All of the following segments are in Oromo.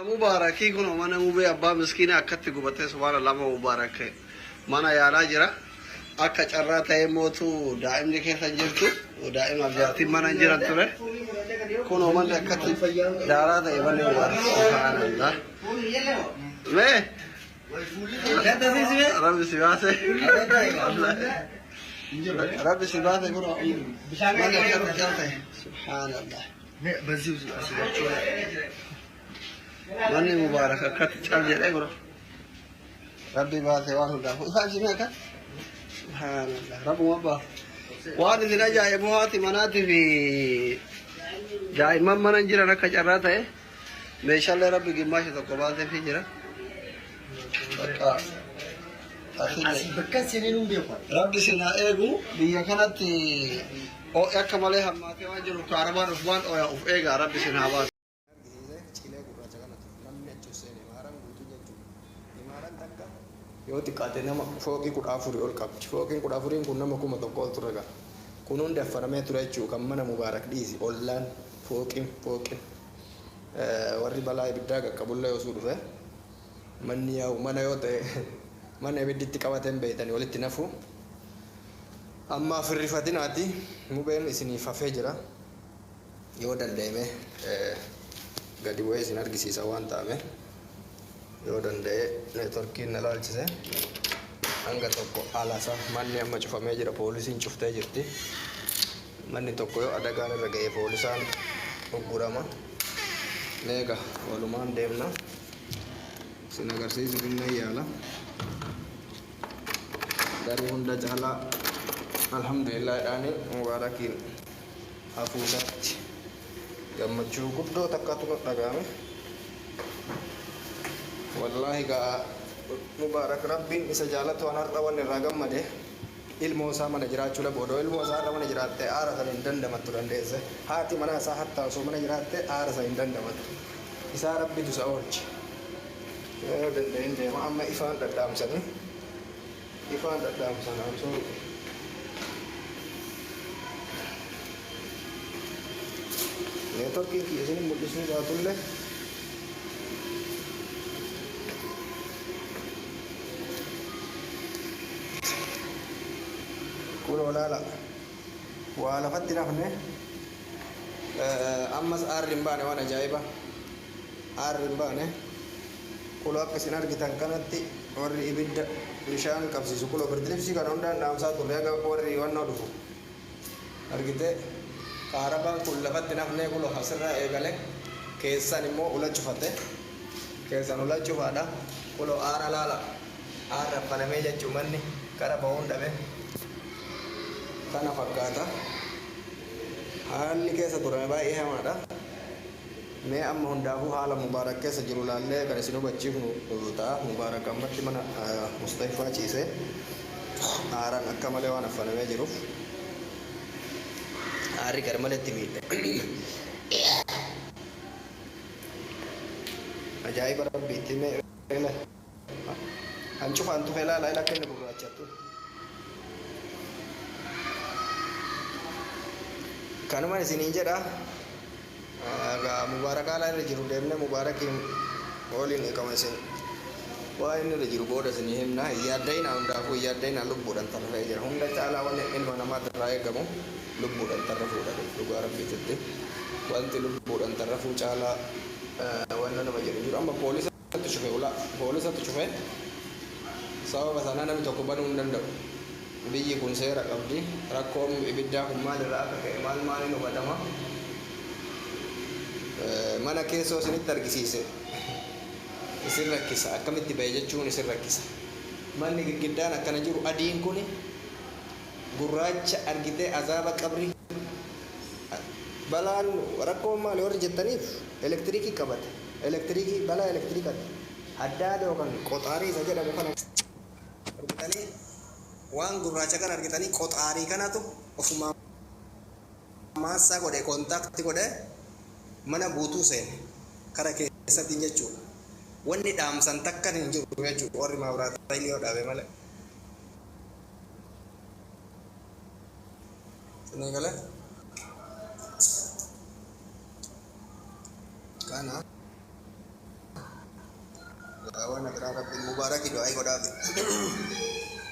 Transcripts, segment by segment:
مباركي كنو mana mube abba miskina akkatti gubate subhanallah ma mubarak mana yaala jira akka carraa ta'e mootu daa'imni keessa jirtu daa'ima abjaatiin mana jiran ture kunoo manni akkatti daaraa ta'e manni mubarak subhanallah me rabbi sibaase rabbi sibaase kunoo manni akkatti ta'e subhanallah بزيو ماني مبارك كات تشال جدي برو ربي باسه وانو دافو ساجي مكا سبحان الله رب وبا وان دينا جاي بواتي مناتي في جاي من انجرا نكا جراتا اي ما شاء الله ربي جماشه تقبال في جرا بقى بكا سنين بيقول ربي سنا ايغو بيا كانت او اكمله هماتي واجرو كاربان عثمان او اوف ايغا ربي سنا با yoo xiqqaate nama fooqii 14 ol qabdi fooqiin 14 kun nama 1,000 ol ture gaa kun hundi affaramee ture jechuudha kan mana mubaarak dhiisi ollaan fooqiin warri balaa ibiddaa qaqqabulla yoo suu dhufe manni yaa'u mana yoo ta'e mana ibidditti qabateen beeytanii walitti nafu amma firrifatinaati mubeen isiniif hafee jira yoo danda'ame gadi bu'ee isin argisiisa waan ta'ame yoo danda'e neetworkiin na laalchise hanga tokko alaasa manni amma cufamee jira poolisiin cuftee jirti manni tokko yoo adagaan irra ga'ee poolisaan gurgurama meeqa walumaan deemna sin agarsiisu binna yaala garii hunda caalaa alhamdulillah dhaani mubaarakiin hafuusaatti gammachuu guddoo takkatu dhagahame والله قا مبارك ربي إسجالت وانا روان الرقم مده ilmu sama najiraat chula bodo ilmu sama mana jiraatte aara san indanda mattu dandeesse haati mana isaa hatta osoo mana jiraatte aara san indanda mattu isaa rabbi dusa oolchi yoo danda'in deema amma ifaan dhadhaamsanii amsoo neetworkiin kiyya isin mul'isuu baatullee ولا لا ولا فتنا فنه أمس أرنبانة وانا جايبة أرنبانة كلوا كسينار كتان كانت وري إبدا لشان كابسي سكولو بردلفسي كانون دا نام ساتو ليا وري وانا دفو أرجيته كهرباء كل فتنا فنه كلوا حسنا إيجالك كيسان مو ولا شفته كيسان ولا شفادا كلوا آرا لا لا آرا فنميجا جماني كهرباء هون دبه kana fakkaata haalli keessa turame baay'ee hamaadha mee amma hundaafuu haala mubaarak keessa jiru laallee kan isin hubachiifnu ta'a mubaarak ammatti mana mustafaa ciise aaraan akka malee waan affanamee jiruuf aarri gar malee itti miidhe ajaa'iba rabbiitti mee hancufaan tufee laalaa ila kenne gurraachattu kanuma isiniin jedha gaa mubaarakaala irra jiru deemne mubaarakiin waliin eegama isin waa inni irra jiru booda isinii himna yaaddaynaa hundaafuu yaaddaynaa lubbuudhaan tarrafee jira hunda caalaa wanni ilma namaa irraa eegamu lubbuudhaan tarrafuudha dhugaa rabbiititti wanti lubbuudhaan tarrafuu caalaa wanna nama jedhu jiru amma poolisatu cufe sababa sanaa namni tokko banuu hin danda'u biyyi kun seera qabdi rakkoon ibiddaa kun maalirraa akka ka'e maaliin hubadama mana keessoo isinitti argisiise isin rakkisa akkamitti ba'e jechuun isin rakkisa manni girgiddaan akkana jiru adiin kun gurraacha argitee azaaba qabri balaan rakkoon maali warri jettaniif elektiriikii qabate elektiriikii balaa elektiriikati addaada yookaan qoxaarii isa jedhamu kana argitanii waan gurraacha kan argitanii qoxaarii kanatu ofuma maasaa godhe kontaakti godhe mana buutuu seene kara keessatti jechuudha wanni dhaamsan takkan hin jiru jechuudha warri maabiraataa illee dhaabe malee sini galee kana Awan nak Rabbi Mubarak doa godam.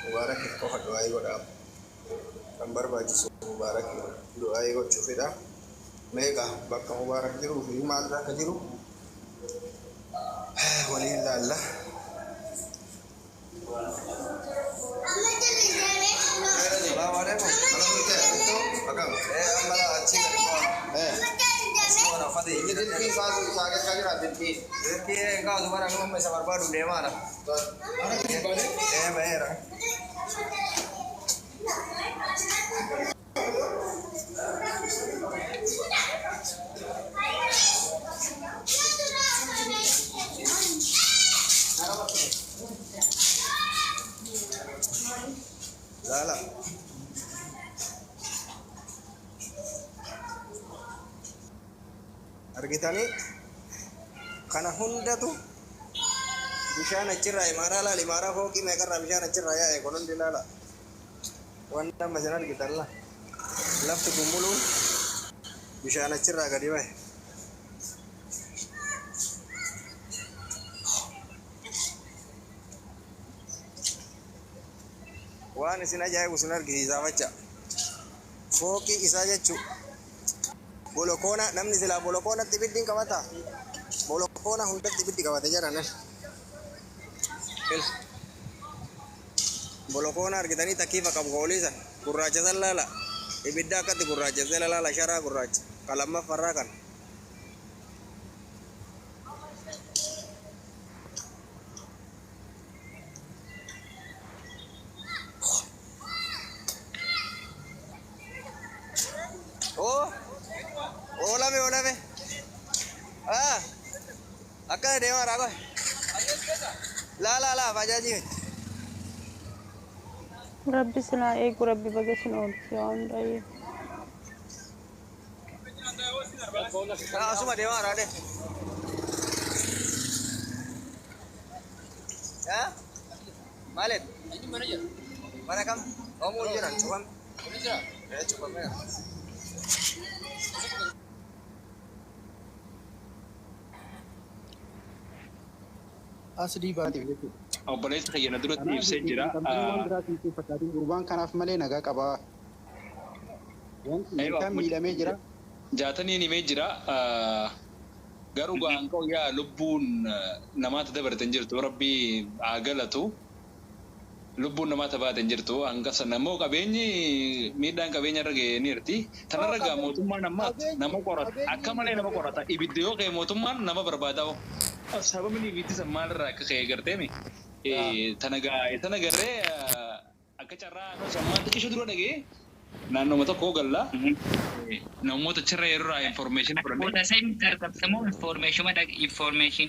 Mubarak ko doa godam. Gambar baju Mubarak doa god chufida. Mega bakka Mubarak jiru fi mal ka jiru. Walillah. Assalamualaikum. Agam. Amala अच्छी Mana fadi ini dinki sasu saget kajira dinki. Dinki engkau zubar aku mau sabar baru deh mana. Bayar. Lala. Argita ni kana hunda tu bishaan achirraa imaanaa laal imaaraa fooqii meeqarraa bishaan achirraa yaa'e kunuun dilaala wanta masan argitalla lafti kumbuluun bishaan achirraa gadi bahe waan isin ajaa'ibu isin argisiisaa facha fooqii isaa jechuu bolokona namni sila bolokona tibidin kamata bolokona hunda tibidin kamata jaranan bolokona argitani takifa kam golisa gurracha sallala ibidda akati gurracha sallala shara gurracha kalamma farrakan Olame. Akka deema rago. La bajaji. Rabbi sila ek Rabbi bagashin ol yawn rayi. Asuma deema rade. Ya? Malik. Ini manajer. Mana kam? Kamu jalan, coba. Manajer. Ya, coba mereka. Asli baati obboleessa keenya duratti ibsee jira. Gurbaan kanaaf malee nagaa qaba. Wanti kan miidhamee jira. Jaataniin himee jira. Garuu ga'aan ka'u yaa lubbuun namaata dabartan jirtu rabbii haa galatu. Lubbuun namaata baatan jirtu hanga namoo qabeenyi miidhaan qabeenya irra ga'ee ni jirti. Tanarra gaa mootummaan ammaa nama qorata akka malee nama qorata ibidda yoo ka'e mootummaan nama barbaada. Sababni ibiddi san maalirraa akka ka'e garteemi. Tana garee akka carraa sammaan xiqqisha dura dhagee naannooma tokko galla. Namoota achirra yeroo information fudhannee. Boota isaa itti argamtamoo information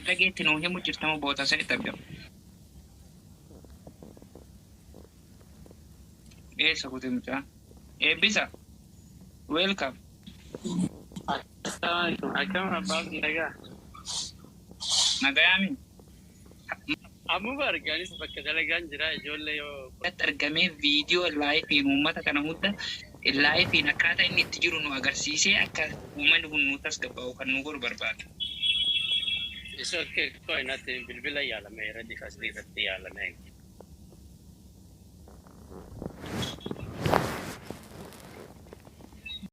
dhageetti nuu himu jirtamoo boota isaa itti argamu. Eessa kutii mucaa? Eebbisa. Welcome. Akkam abbaa nagaa. Nagayami. Amma argaanis bakka dalagaan jira ijoollee yoo argamee viidiyoo laayifiin uummata kana hunda laayifiin akkaataa inni itti jiru nu agarsiisee akka uummanni kun nu tasgabbaa'u kan nu godhu barbaada. isa koo inatti bilbila yaalame irratti fasiliifatti yaalame.